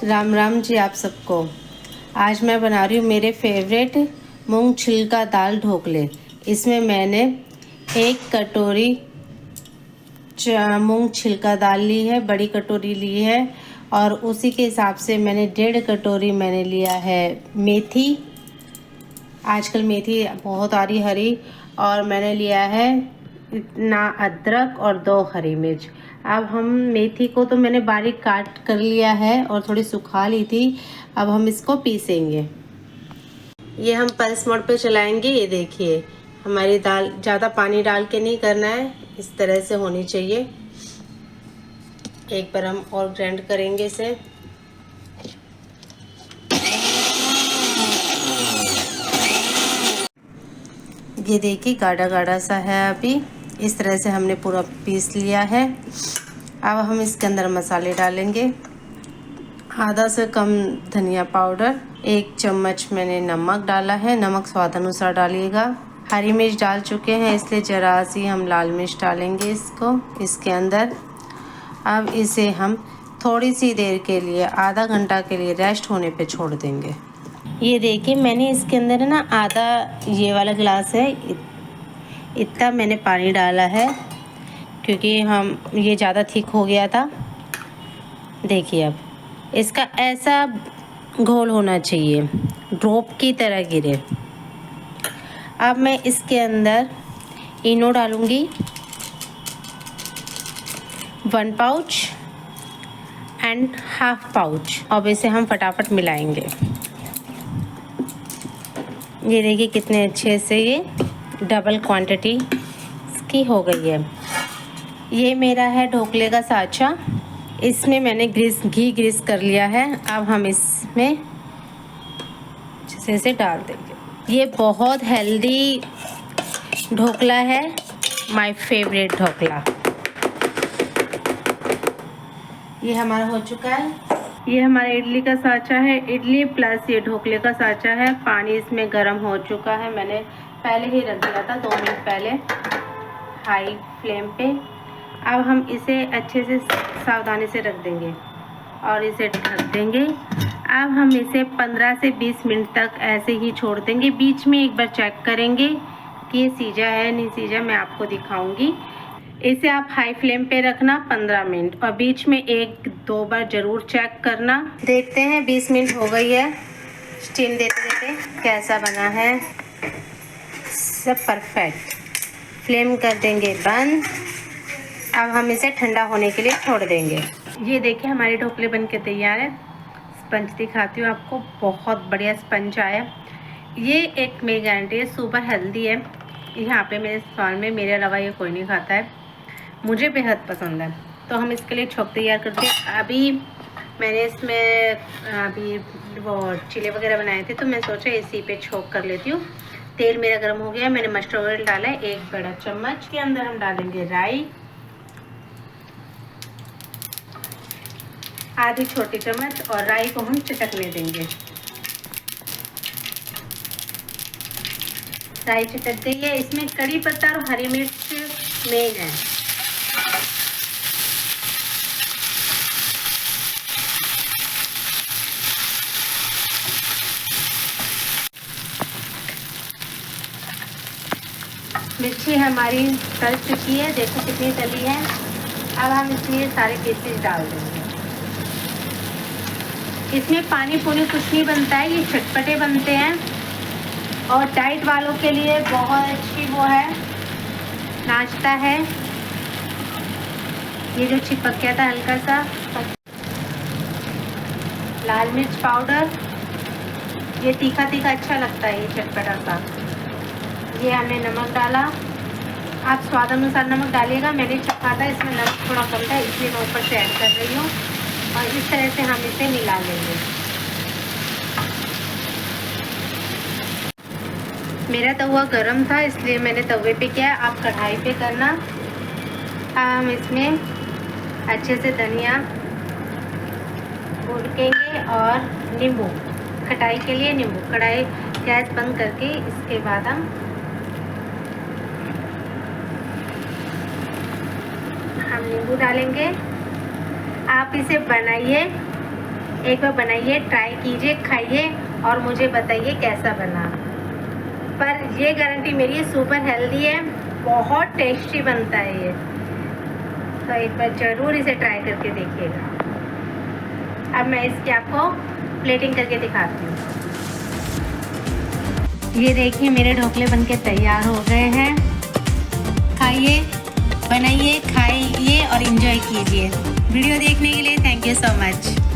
राम राम जी आप सबको। आज मैं बना रही हूँ मेरे फेवरेट मूंग छिलका दाल ढोकले। इसमें मैंने 1 कटोरी मूंग छिलका दाल ली है, बड़ी कटोरी ली है, और उसी के हिसाब से मैंने 1.5 कटोरी मैंने लिया है मेथी। आजकल मेथी बहुत आ रही हरी। और मैंने लिया है इतना अदरक और 2 हरी मिर्च। अब हम मेथी को तो मैंने बारीक काट कर लिया है और थोड़ी सुखा ली थी। अब हम इसको पीसेंगे। ये हम पल्स मोड पे चलाएंगे। ये देखिए हमारी दाल ज़्यादा पानी डाल के नहीं करना है, इस तरह से होनी चाहिए। एक बार हम और ग्राइंड करेंगे इसे। ये देखिए गाढ़ा गाढ़ा सा है। अभी इस तरह से हमने पूरा पीस लिया है। अब हम इसके अंदर मसाले डालेंगे। आधा से कम धनिया पाउडर, 1 चम्मच मैंने नमक डाला है, नमक स्वाद अनुसार डालिएगा। हरी मिर्च डाल चुके हैं, इसलिए ज़रा सी हम लाल मिर्च डालेंगे इसके अंदर। अब इसे हम थोड़ी सी देर के लिए, आधा घंटा के लिए रेस्ट होने पे छोड़ देंगे। ये देखिए मैंने इसके अंदर ना आधा ये वाला गिलास है, इतना मैंने पानी डाला है, क्योंकि हम ये ज़्यादा थिक हो गया था। देखिए अब इसका ऐसा घोल होना चाहिए, ड्रॉप की तरह गिरे। अब मैं इसके अंदर इनो डालूँगी 1 पाउच एंड हाफ पाउच। अब इसे हम फटाफट मिलाएंगे। ये देखिए कितने अच्छे से ये डबल क्वांटिटी इसकी हो गई है। ये मेरा है ढोकले का साँचा। इसमें मैंने घी ग्रीस कर लिया है। अब हम इसमें अच्छे से डाल देंगे। ये बहुत हेल्दी ढोकला है, माय फेवरेट ढोकला। ये हमारा हो चुका है। ये हमारा इडली का साँचा है, इडली प्लस ये ढोकले का साँचा है। पानी इसमें गर्म हो चुका है, मैंने पहले ही रख दिया था 2 मिनट पहले हाई फ्लेम पे। अब हम इसे अच्छे से सावधानी से रख देंगे और इसे ढक देंगे। अब हम इसे 15 से 20 मिनट तक ऐसे ही छोड़ देंगे। बीच में एक बार चेक करेंगे कि ये सीजा है नहीं सीजा, मैं आपको दिखाऊंगी। इसे आप हाई फ्लेम पे रखना 15 मिनट, और बीच में 1-2 बार ज़रूर चेक करना। देखते हैं 20 मिनट हो गई है, स्टीम देते देते कैसा बना है। सब परफेक्ट। फ्लेम कर देंगे बंद। अब हम इसे ठंडा होने के लिए छोड़ देंगे। ये देखिए हमारे ढोकले बन के तैयार है। स्पंज दिखाती हूँ आपको, बहुत बढ़िया स्पंज आया। ये एक मेरी गारंटी है, सुपर हेल्दी है। यहाँ पे मेरे साल में मेरे अलावा ये कोई नहीं खाता है, मुझे बेहद पसंद है। तो हम इसके लिए छोंक तैयार करते हैं। अभी मैंने इसमें अभी वो चीले वगैरह बनाए थे, तो मैं सोचा इसी पे छोंक कर लेती हूँ। तेल मेरा गर्म हो गया, मैंने मस्टर्ड ऑयल डाला है 1 बड़ा चम्मच। के अंदर हम डालेंगे राई, आधी छोटी चम्मच, और राई को हम चटकने देंगे। राई चटक गई है। इसमें कड़ी पत्ता और हरी मिर्च मेन है। मिर्ची हमारी तल चुकी है, देखो कितनी तली है। अब हम इसमें सारे पीसेस डाल देंगे। इसमें पानी पूरी कुछ नहीं बनता है, ये चटपटे बनते हैं और डाइट वालों के लिए बहुत अच्छी वो है, नाश्ता है। ये जो चिपक गया था हल्का सा, लाल मिर्च पाउडर, ये तीखा तीखा अच्छा लगता है, ये चटपटा सा। ये हमने नमक डाला, आप स्वाद अनुसार नमक डालिएगा। मैंने चखा था, इसमें नमक थोड़ा कम था, इसलिए मैं ऊपर से ऐड कर रही हूँ। और इस तरह से हम इसे मिला लेंगे। मेरा तवा गरम था, इसलिए मैंने तवे पे किया, आप कढ़ाई पे करना। हम इसमें अच्छे से धनिया भूनेंगे और नींबू, खटाई के लिए नींबू। कढ़ाई गैस बंद करके इसके बाद हम नींबू डालेंगे। आप इसे बनाइए, एक बार बनाइए, ट्राई कीजिए, खाइए और मुझे बताइए कैसा बना। पर ये गारंटी मेरी है, सुपर हेल्दी है, बहुत टेस्टी बनता है ये, तो एक बार ज़रूर इसे ट्राई करके देखिएगा। अब मैं इसकी आपको प्लेटिंग करके दिखाती हूँ। ये देखिए मेरे ढोकले बनके तैयार हो गए हैं। खाइए, बनाइए, खाइए और एंजॉय कीजिए। वीडियो देखने के लिए थैंक यू सो मच।